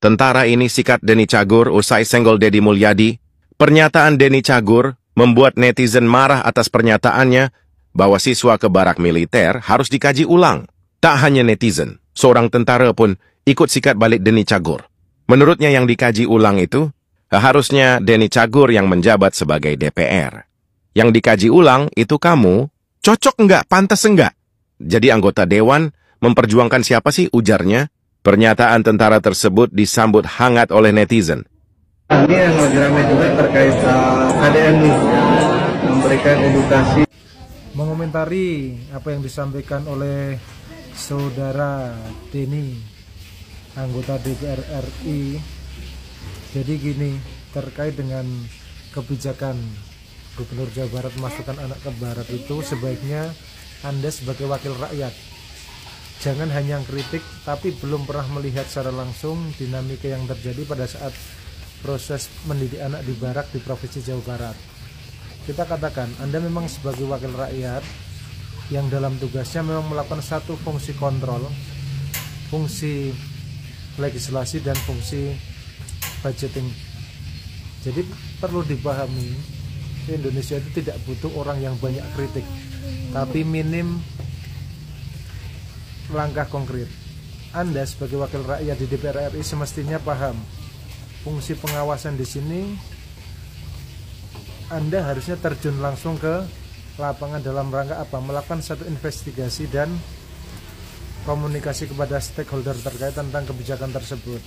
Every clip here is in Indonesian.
Tentara ini sikat Denny Cagur usai senggol Deddy Mulyadi. Pernyataan Denny Cagur membuat netizen marah atas pernyataannya bahwa siswa ke barak militer harus dikaji ulang. Tak hanya netizen, seorang tentara pun ikut sikat balik Denny Cagur. Menurutnya yang dikaji ulang itu, harusnya Denny Cagur yang menjabat sebagai DPR. Yang dikaji ulang itu kamu, cocok enggak, pantas enggak? Jadi anggota dewan memperjuangkan siapa sih, ujarnya? Pernyataan tentara tersebut disambut hangat oleh netizen. Ini yang lagi ramai juga terkait KDN nih, memberikan edukasi. Mengomentari apa yang disampaikan oleh Saudara Denny, anggota DPR RI. Jadi gini, terkait dengan kebijakan Gubernur Jawa Barat memasukkan anak ke barat itu, sebaiknya Anda sebagai wakil rakyat jangan hanya kritik tapi belum pernah melihat secara langsung dinamika yang terjadi pada saat proses mendidik anak di barak di Provinsi Jawa Barat. Kita katakan Anda memang sebagai wakil rakyat yang dalam tugasnya memang melakukan satu fungsi kontrol, fungsi legislasi dan fungsi budgeting. Jadi perlu dipahami, Indonesia itu tidak butuh orang yang banyak kritik, tapi minim langkah konkret. Anda sebagai wakil rakyat di DPR RI semestinya paham fungsi pengawasan di sini. Anda harusnya terjun langsung ke lapangan dalam rangka apa? Melakukan satu investigasi dan komunikasi kepada stakeholder terkait tentang kebijakan tersebut.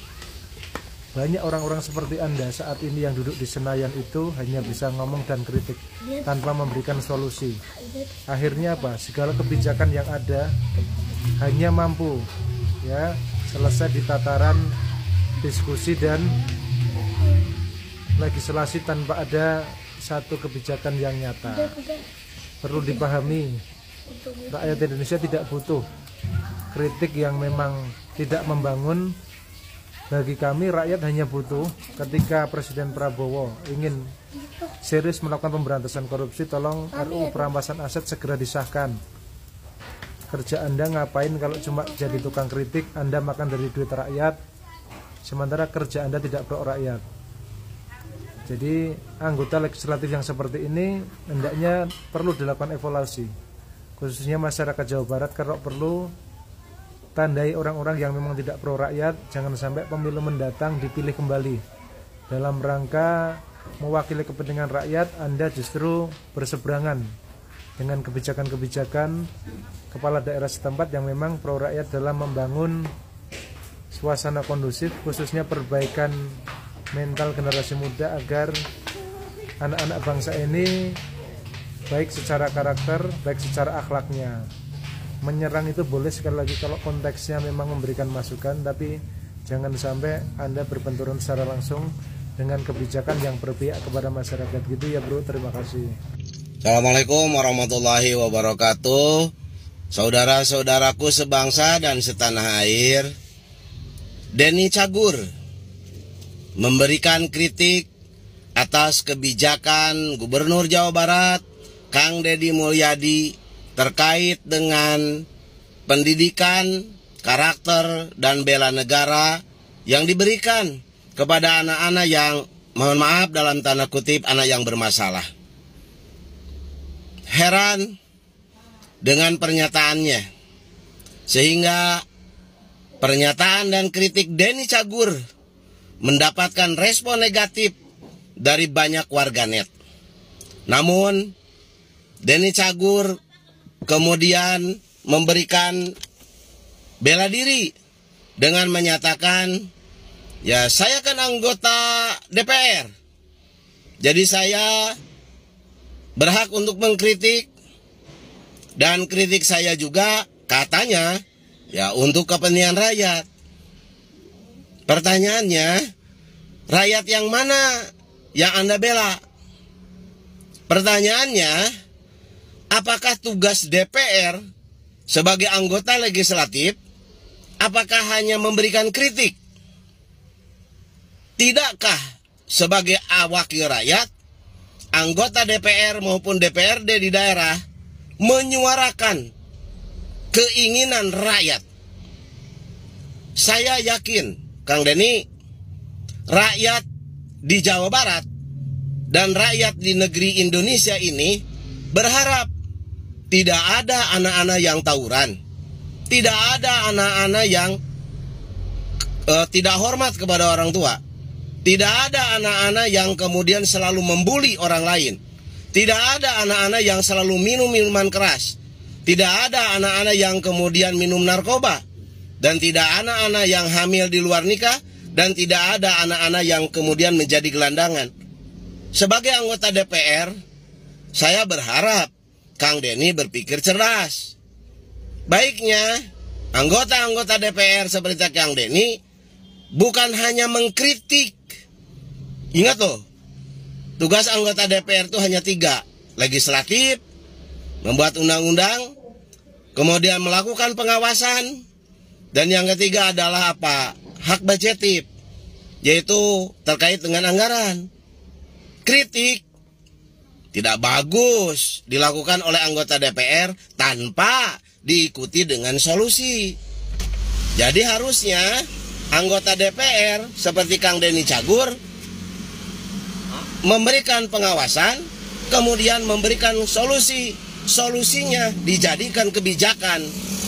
Banyak orang-orang seperti Anda saat ini yang duduk di Senayan itu hanya bisa ngomong dan kritik tanpa memberikan solusi. Akhirnya apa? Segala kebijakan yang ada hanya mampu ya selesai di tataran diskusi dan legislasi tanpa ada satu kebijakan yang nyata. Perlu dipahami, rakyat Indonesia tidak butuh kritik yang memang tidak membangun. Bagi kami rakyat hanya butuh ketika Presiden Prabowo ingin serius melakukan pemberantasan korupsi, tolong RUU perampasan aset segera disahkan. Kerja Anda ngapain kalau cuma jadi tukang kritik? Anda makan dari duit rakyat, sementara kerja Anda tidak pro rakyat. Jadi anggota legislatif yang seperti ini hendaknya perlu dilakukan evaluasi, khususnya masyarakat Jawa Barat. Kalau perlu tandai orang-orang yang memang tidak pro rakyat, jangan sampai pemilu mendatang dipilih kembali. Dalam rangka mewakili kepentingan rakyat, Anda justru berseberangan dengan kebijakan-kebijakan kepala daerah setempat yang memang pro rakyat dalam membangun suasana kondusif, khususnya perbaikan mental generasi muda agar anak-anak bangsa ini baik secara karakter, baik secara akhlaknya. Menyerang itu boleh sekali lagi kalau konteksnya memang memberikan masukan, tapi jangan sampai Anda berbenturan secara langsung dengan kebijakan yang berpihak kepada masyarakat. Gitu ya bro, terima kasih. Assalamualaikum warahmatullahi wabarakatuh. Saudara-saudaraku sebangsa dan setanah air, Denny Cagur memberikan kritik atas kebijakan Gubernur Jawa Barat Kang Deddy Mulyadi terkait dengan pendidikan, karakter, dan bela negara yang diberikan kepada anak-anak yang, mohon maaf dalam tanda kutip, anak yang bermasalah. Heran dengan pernyataannya, sehingga pernyataan dan kritik Denny Cagur mendapatkan respon negatif dari banyak warganet. Namun Denny Cagur kemudian memberikan bela diri dengan menyatakan, ya saya kan anggota DPR, jadi saya berhak untuk mengkritik, dan kritik saya juga katanya ya untuk kepentingan rakyat. Pertanyaannya, rakyat yang mana yang Anda bela? Pertanyaannya, apakah tugas DPR sebagai anggota legislatif, apakah hanya memberikan kritik? Tidakkah sebagai wakil rakyat, anggota DPR maupun DPRD di daerah menyuarakan keinginan rakyat? Saya yakin, Kang Denny, rakyat di Jawa Barat dan rakyat di negeri Indonesia ini berharap tidak ada anak-anak yang tawuran, tidak ada anak-anak yang tidak hormat kepada orang tua, tidak ada anak-anak yang kemudian selalu membuli orang lain, tidak ada anak-anak yang selalu minum minuman keras, tidak ada anak-anak yang kemudian minum narkoba, dan tidak anak-anak yang hamil di luar nikah, dan tidak ada anak-anak yang kemudian menjadi gelandangan. Sebagai anggota DPR, saya berharap Kang Denny berpikir cerdas. Baiknya anggota-anggota DPR seperti Kang Denny bukan hanya mengkritik. Ingat loh, tugas anggota DPR itu hanya 3. Legislatif, membuat undang-undang, kemudian melakukan pengawasan, dan yang ketiga adalah apa? Hak budgetif, yaitu terkait dengan anggaran. Kritik tidak bagus dilakukan oleh anggota DPR tanpa diikuti dengan solusi. Jadi harusnya anggota DPR seperti Kang Denny Cagur memberikan pengawasan, kemudian memberikan solusi. Solusinya dijadikan kebijakan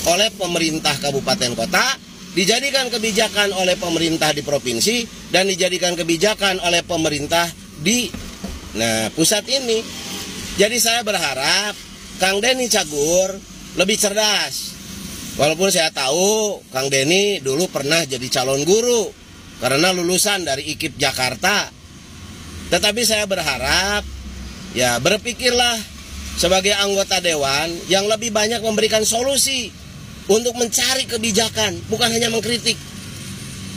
oleh pemerintah kabupaten kota, dijadikan kebijakan oleh pemerintah di provinsi, dan dijadikan kebijakan oleh pemerintah di pusat ini. Jadi saya berharap Kang Denny Cagur lebih cerdas. Walaupun saya tahu Kang Denny dulu pernah jadi calon guru karena lulusan dari IKIP Jakarta. Tetapi saya berharap ya berpikirlah sebagai anggota dewan yang lebih banyak memberikan solusi untuk mencari kebijakan, bukan hanya mengkritik.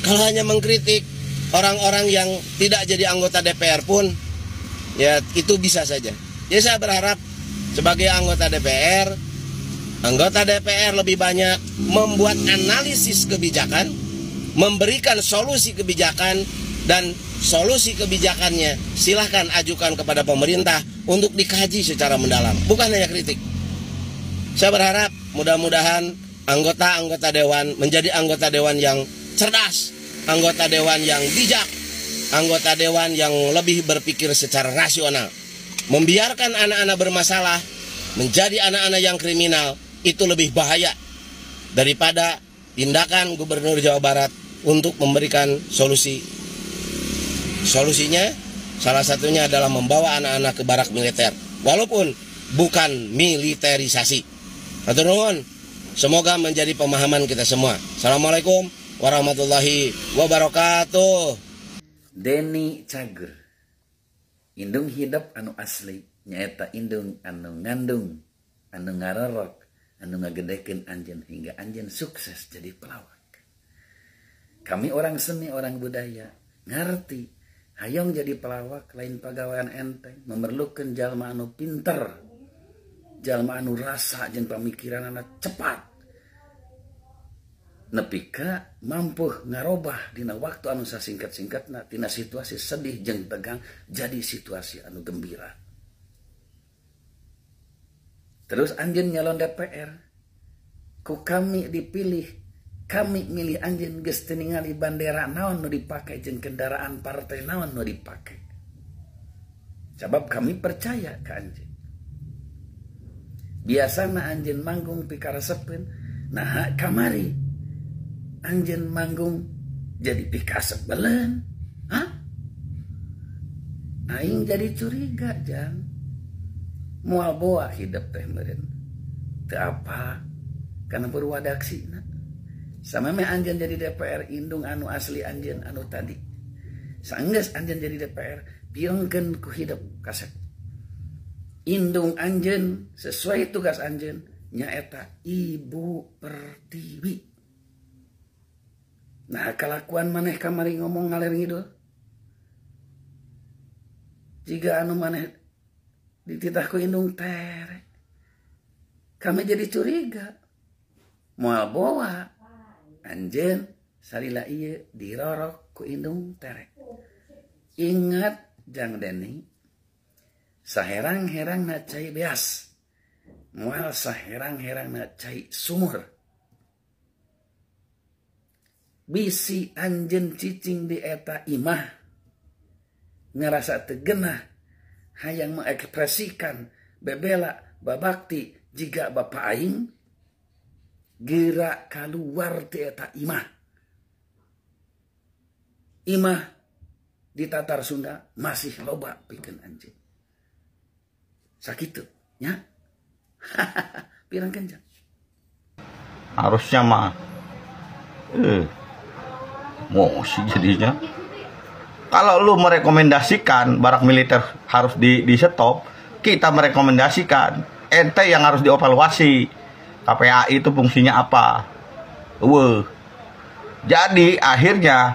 Kalau hanya mengkritik orang-orang yang tidak jadi anggota DPR pun ya itu bisa saja. Jadi saya berharap sebagai anggota DPR lebih banyak membuat analisis kebijakan, memberikan solusi kebijakan, dan solusi kebijakannya silahkan ajukan kepada pemerintah untuk dikaji secara mendalam, bukan hanya kritik. Saya berharap mudah-mudahan anggota-anggota dewan menjadi anggota dewan yang cerdas, anggota dewan yang bijak, anggota dewan yang lebih berpikir secara rasional. Membiarkan anak-anak bermasalah menjadi anak-anak yang kriminal itu lebih bahaya daripada tindakan Gubernur Jawa Barat untuk memberikan solusi. Solusinya salah satunya adalah membawa anak-anak ke barak militer, walaupun bukan militerisasi. Hatur nuhun, semoga menjadi pemahaman kita semua. Assalamualaikum warahmatullahi wabarakatuh. Denny Cagur, indung hidup anu asli nyaeta indung anu ngandung, anu ngarorok, anu ngagedekeun anjeun hingga anjeun sukses jadi pelawak. Kami orang seni, orang budaya ngerti hayang jadi pelawak lain pagawean enteng, memerlukan jalma anu pinter, jalma anu rasa jeung pamikiran anak cepat, nepika mampu ngarobah dina waktu anu sasingkat-singkatna tina situasi sedih jeung tegang jadi situasi anu gembira. Terus anjeun nyalon DPR, ku kami dipilih, kami milih anjeun geus teu ningali bandera naon nu dipake jeung kendaraan partai naon nu dipake. Sabab kami percaya ka anjeun. Biasana anjeun manggung pikaresepeun, nah kamari anjeun manggung jadi pikasebeleun. Hah? Aing jadi curiga jang. Moal boa hidup teh meureun. Teu apa kana purwadaksina. Sameme anjeun jadi DPR indung anu asli anjeun anu tadi. Sanggeus anjeun jadi DPR piengkeun ku hidup kasep. Indung anjeun sesuai tugas anjeun nyaeta Ibu Pertiwi. Nah kelakuan maneh kamari ngomong ngaler ngidul. Jika anu maneh dititah ku indung terek, kami jadi curiga. Moal boa anjeun salila ieu dirorok ku indung terek. Ingat Jang Denny, saherang-herangna cai beas, moal saherang-herangna cai sumur. bisi anjen cicing di eta imah ngerasa tegenah hayang mengekspresikan bebela babakti jika bapak aing gerak keluar di eta imah di Tatar Sunda masih loba pikeun anjeun sakitu nya pirang kenjang harusnya mah mosi jadinya. Kalau lu merekomendasikan barak militer harus di stop, kita merekomendasikan ente yang harus dievaluasi KPAI itu fungsinya apa. Jadi akhirnya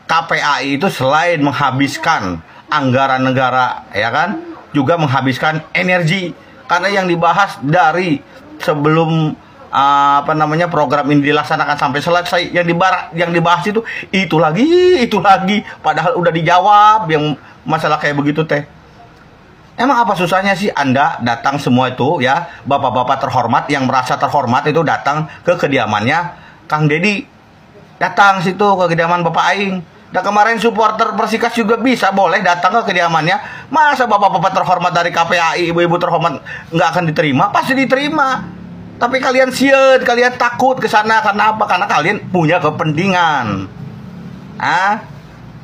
KPAI itu selain menghabiskan anggaran negara, ya kan, juga menghabiskan energi karena yang dibahas dari sebelum program ini dilaksanakan sampai selesai yang dibahas itu lagi padahal udah dijawab yang masalah kayak begitu teh. Emang apa susahnya sih Anda datang semua itu ya, bapak-bapak terhormat yang merasa terhormat itu datang ke kediamannya Kang Dedi, datang situ ke kediaman Bapak Aing. Dan kemarin supporter Persikas juga bisa boleh datang ke kediamannya. Masa bapak-bapak terhormat dari KPAI, ibu-ibu terhormat nggak akan diterima? Pasti diterima. Tapi kalian siet, kalian takut ke sana karena apa? Karena kalian punya kepentingan.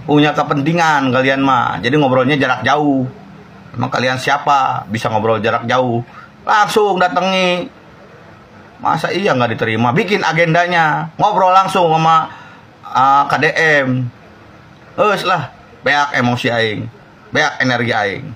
Punya kepentingan kalian mah. Jadi ngobrolnya jarak jauh. Emang kalian siapa? Bisa ngobrol jarak jauh. Langsung datangi. Masa iya nggak diterima? Bikin agendanya. Ngobrol langsung sama KDM. Lah, beak emosi aing. Beak energi aing.